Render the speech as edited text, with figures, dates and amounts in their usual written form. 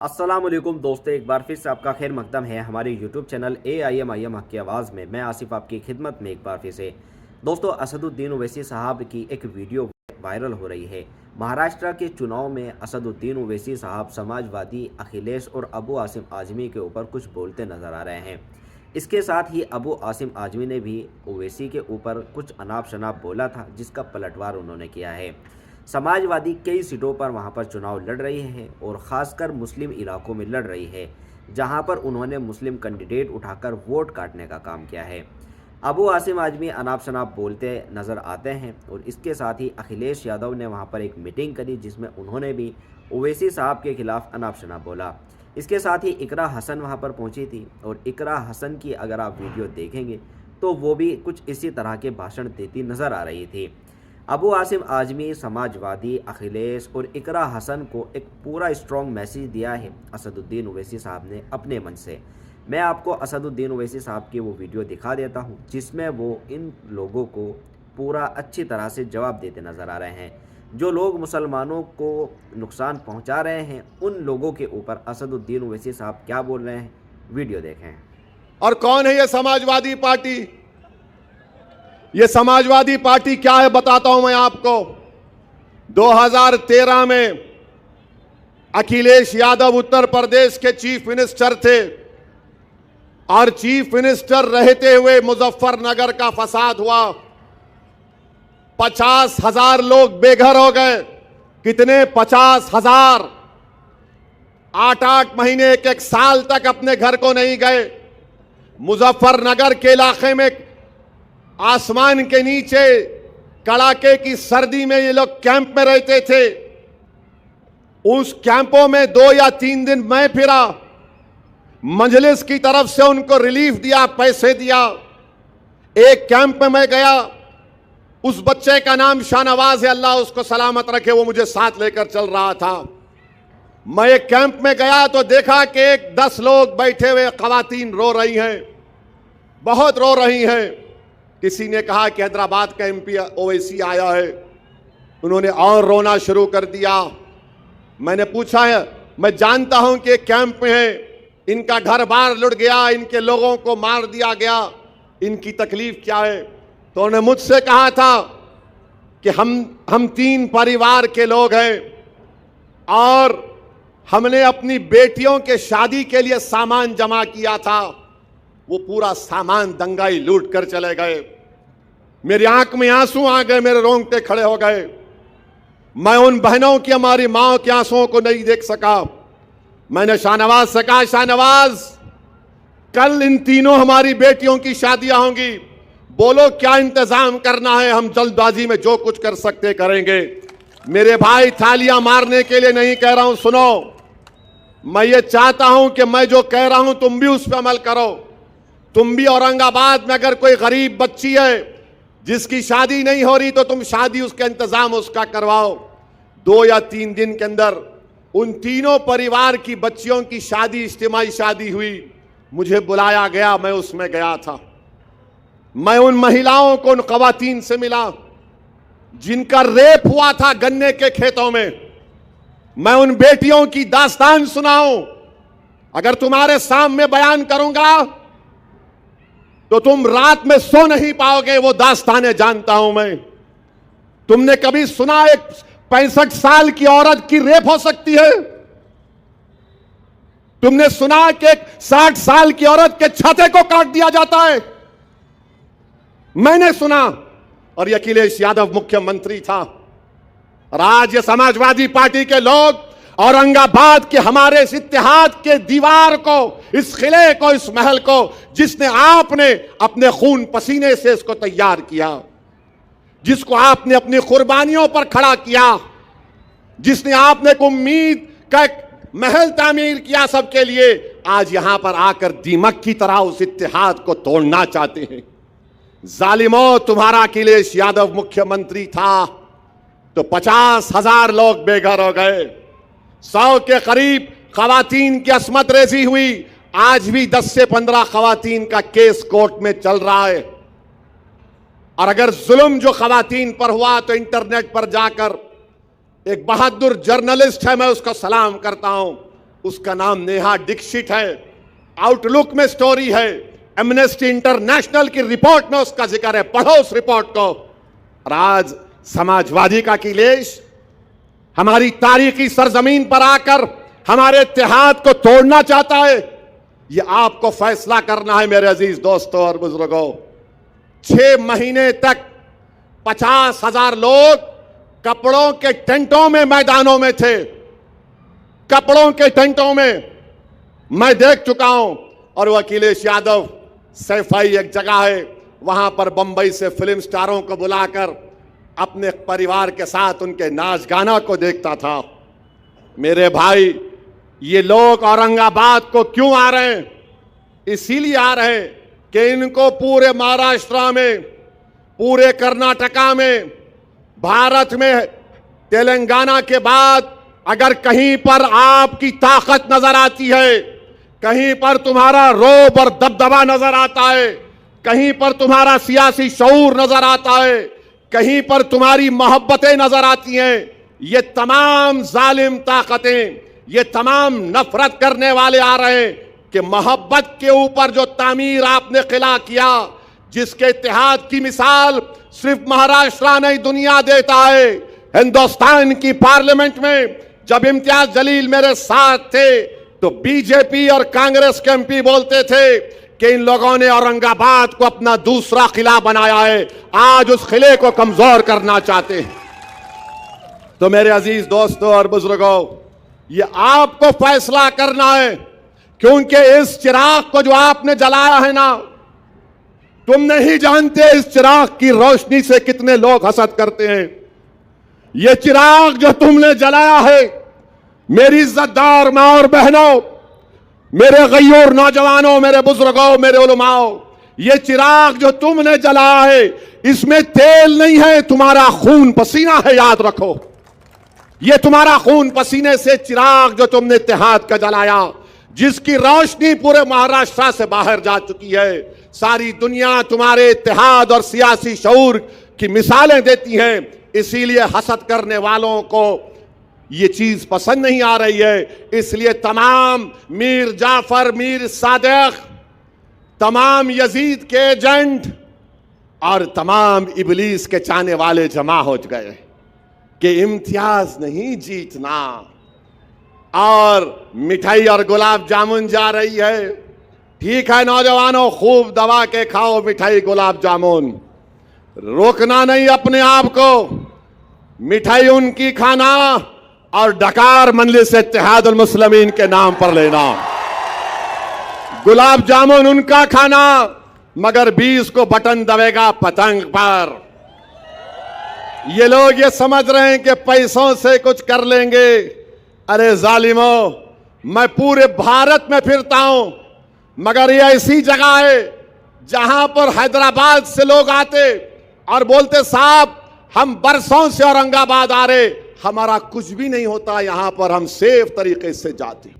अस्सलाम वालेकुम दोस्तों, एक बार फिर से आपका खैर मकदम है हमारे यूट्यूब चैनल AIM हक की आवाज़ में। मैं आसिफ आपकी खिदमत में एक बार फिर से। दोस्तों, असदुद्दीन ओवैसी साहब की एक वीडियो वायरल हो रही है। महाराष्ट्र के चुनाव में असदुद्दीन ओवैसी साहब समाजवादी अखिलेश और अबू आसिम आज़मी के ऊपर कुछ बोलते नज़र आ रहे हैं। इसके साथ ही अबू आसिम आज़मी ने भी ओवैसी के ऊपर कुछ अनाप शनाप बोला था, जिसका पलटवार उन्होंने किया है। समाजवादी कई सीटों पर वहां पर चुनाव लड़ रही है और ख़ासकर मुस्लिम इलाकों में लड़ रही है, जहां पर उन्होंने मुस्लिम कैंडिडेट उठाकर वोट काटने का काम किया है। अबू आसिम आज़मी अनाप शनाप बोलते नज़र आते हैं और इसके साथ ही अखिलेश यादव ने वहां पर एक मीटिंग करी, जिसमें उन्होंने भी ओवैसी साहब के खिलाफ अनाप शनाप बोला। इसके साथ ही इकरा हसन वहां पर पहुंची थी और इकरा हसन की अगर आप वीडियो देखेंगे तो वो भी कुछ इसी तरह के भाषण देती नज़र आ रही थी। अबू आसिम आज़मी, समाजवादी अखिलेश और इकरा हसन को एक पूरा स्ट्रॉन्ग मैसेज दिया है असदुद्दीन ओवैसी साहब ने अपने मंच से। मैं आपको असदुद्दीन ओवैसी साहब की वो वीडियो दिखा देता हूं, जिसमें वो इन लोगों को पूरा अच्छी तरह से जवाब देते नज़र आ रहे हैं। जो लोग मुसलमानों को नुकसान पहुंचा रहे हैं, उन लोगों के ऊपर असदुद्दीन ओवैसी साहब क्या बोल रहे हैं, वीडियो देखें। और कौन है ये समाजवादी पार्टी? ये समाजवादी पार्टी क्या है बताता हूं मैं आपको। 2013 में अखिलेश यादव उत्तर प्रदेश के चीफ मिनिस्टर थे और चीफ मिनिस्टर रहते हुए मुजफ्फरनगर का फसाद हुआ। 50,000 लोग बेघर हो गए। कितने? 50,000। 8-8 महीने, एक साल तक अपने घर को नहीं गए। मुजफ्फरनगर के इलाके में आसमान के नीचे कड़ाके की सर्दी में ये लोग कैंप में रहते थे। उस कैंपों में 2 या 3 दिन मैं फिरा। मजलिस की तरफ से उनको रिलीफ दिया, पैसे दिया। एक कैंप में मैं गया, उस बच्चे का नाम शाहनवाज है, अल्लाह उसको सलामत रखे, वो मुझे साथ लेकर चल रहा था। मैं एक कैंप में गया तो देखा कि 10 लोग बैठे हुए, खवातीन रो रही हैं, बहुत रो रही हैं। किसी ने कहा कि हैदराबाद का MP ओवैसी आया है। उन्होंने और रोना शुरू कर दिया। मैंने पूछा है, मैं जानता हूं कि कैंप में है, इनका घर बार लुट गया, इनके लोगों को मार दिया गया, इनकी तकलीफ क्या है? तो उन्होंने मुझसे कहा था कि हम 3 परिवार के लोग हैं और हमने अपनी बेटियों के शादी के लिए सामान जमा किया था। वो पूरा सामान दंगाई लूट कर चले गए। मेरी आंख में आंसू आ गए, मेरे रोंगटे खड़े हो गए। मैं उन बहनों की, हमारी मां के आंसुओं को नहीं देख सका। मैंने शाहनवाज से कहा, शाहनवाज, कल इन तीनों हमारी बेटियों की शादियां होंगी, बोलो क्या इंतजाम करना है, हम जल्दबाजी में जो कुछ कर सकते करेंगे। मेरे भाई, थालियां मारने के लिए नहीं कह रहा हूं, सुनो। मैं ये चाहता हूं कि मैं जो कह रहा हूं तुम भी उस पर अमल करो। तुम भी औरंगाबाद में अगर कोई गरीब बच्ची है जिसकी शादी नहीं हो रही, तो तुम शादी, उसका इंतजाम उसका करवाओ। 2 या 3 दिन के अंदर उन तीनों परिवार की बच्चियों की शादी, इज्तिमाई शादी हुई। मुझे बुलाया गया, मैं उसमें गया था। मैं उन महिलाओं को, उन खवातीन से मिला जिनका रेप हुआ था गन्ने के खेतों में। मैं उन बेटियों की दास्तान सुनाऊं? अगर तुम्हारे सामने बयान करूंगा तो तुम रात में सो नहीं पाओगे। वो दास्तानें जानता हूं मैं। तुमने कभी सुना एक 65 साल की औरत की रेप हो सकती है? तुमने सुना कि एक 60 साल की औरत के छाते को काट दिया जाता है? मैंने सुना। और ये अखिलेश यादव मुख्यमंत्री था। और आज ये समाजवादी पार्टी के लोग औरंगाबाद के हमारे इस इत्तेहाद के दीवार को, इस किले को, इस महल को, जिसने आपने अपने खून पसीने से इसको तैयार किया, जिसको आपने अपनी कुर्बानियों पर खड़ा किया, जिसने आपने एक उम्मीद का एक महल तामीर किया सबके लिए, आज यहां पर आकर दीमक की तरह उस इत्तेहाद को तोड़ना चाहते हैं। जालिमों, तुम्हारा अखिलेश यादव मुख्यमंत्री था तो 50,000 लोग बेघर हो गए। 100 के करीब खवातीन की अस्मत रेजी हुई। आज भी 10 से 15 खवातीन का केस कोर्ट में चल रहा है। और अगर जुल्म जो खवातीन पर हुआ तो इंटरनेट पर जाकर एक बहादुर जर्नलिस्ट है, मैं उसका सलाम करता हूं, उसका नाम नेहा दीक्षित है। आउटलुक में स्टोरी है, एमनेस्टी इंटरनेशनल की रिपोर्ट में उसका जिक्र है, पढ़ो उस रिपोर्ट को। और आज समाजवादी का अखिलेश हमारी तारीखी सरजमीन पर आकर हमारे इत्तेहाद को तोड़ना चाहता है। यह आपको फैसला करना है मेरे अजीज दोस्तों और बुजुर्गों। 6 महीने तक 50,000 लोग कपड़ों के टेंटों में मैदानों में थे, कपड़ों के टेंटों में मैं देख चुका हूं। और वो अखिलेश यादव सैफाई एक जगह है, वहां पर बंबई से फिल्म स्टारों को बुलाकर अपने परिवार के साथ उनके नाच गाना को देखता था। मेरे भाई, ये लोग औरंगाबाद को क्यों आ रहे हैं? इसीलिए आ रहे हैं कि इनको पूरे महाराष्ट्र में, पूरे कर्नाटका में, भारत में, तेलंगाना के बाद अगर कहीं पर आपकी ताकत नजर आती है, कहीं पर तुम्हारा रोब और दबदबा नजर आता है, कहीं पर तुम्हारा सियासी शऊर नजर आता है, कहीं पर तुम्हारी मोहब्बतें नजर आती हैं, ये तमाम जालिम ताकतें, ये तमाम नफरत करने वाले आ रहे हैं कि मोहब्बत के ऊपर जो तामीर आपने किला किया, जिसके इत्तेहाद की मिसाल सिर्फ महाराष्ट्र नहीं दुनिया देता है। हिंदुस्तान की पार्लियामेंट में जब इम्तियाज जलील मेरे साथ थे तो बीजेपी और कांग्रेस के एमपी बोलते थे कि इन लोगों ने औरंगाबाद को अपना दूसरा किला बनाया है, आज उस किले को कमजोर करना चाहते हैं। तो मेरे अजीज दोस्तों और बुजुर्गों, ये आपको फैसला करना है, क्योंकि इस चिराग को जो आपने जलाया है ना, तुम नहीं जानते इस चिराग की रोशनी से कितने लोग हसद करते हैं। ये चिराग जो तुमने जलाया है, मेरी इज्जतदार मां और बहनों, मेरे गयूर नौजवानों, मेरे बुजुर्गों, मेरे उलमाओं, ये चिराग जो तुमने जलाया है, इसमें तेल नहीं है, तुम्हारा खून पसीना है, याद रखो। ये तुम्हारा खून पसीने से चिराग जो तुमने इत्तेहाद का जलाया, जिसकी रोशनी पूरे महाराष्ट्र से बाहर जा चुकी है। सारी दुनिया तुम्हारे इत्तेहाद और सियासी शऊर की मिसालें देती है, इसीलिए हसद करने वालों को ये चीज पसंद नहीं आ रही है। इसलिए तमाम मीर जाफर, मीर सादिक, तमाम यजीद के एजेंट और तमाम इबलीस के चाहने वाले जमा हो गए कि इम्तियाज नहीं जीतना, और मिठाई और गुलाब जामुन जा रही है। ठीक है नौजवानों, खूब दबा के खाओ मिठाई गुलाब जामुन, रोकना नहीं अपने आप को। मिठाई उनकी खाना और डकार मजलिस इत्तेहादुल मुस्लिमीन के नाम पर लेना। गुलाब जामुन उनका खाना, मगर 20 को बटन दबेगा पतंग पर। ये लोग ये समझ रहे हैं कि पैसों से कुछ कर लेंगे। अरे जालिमों, मैं पूरे भारत में फिरता हूं, मगर ये ऐसी जगह है जहां पर हैदराबाद से लोग आते और बोलते साहब हम बरसों से औरंगाबाद आ रहे, हमारा कुछ भी नहीं होता, यहां पर हम सेफ तरीके से जाते।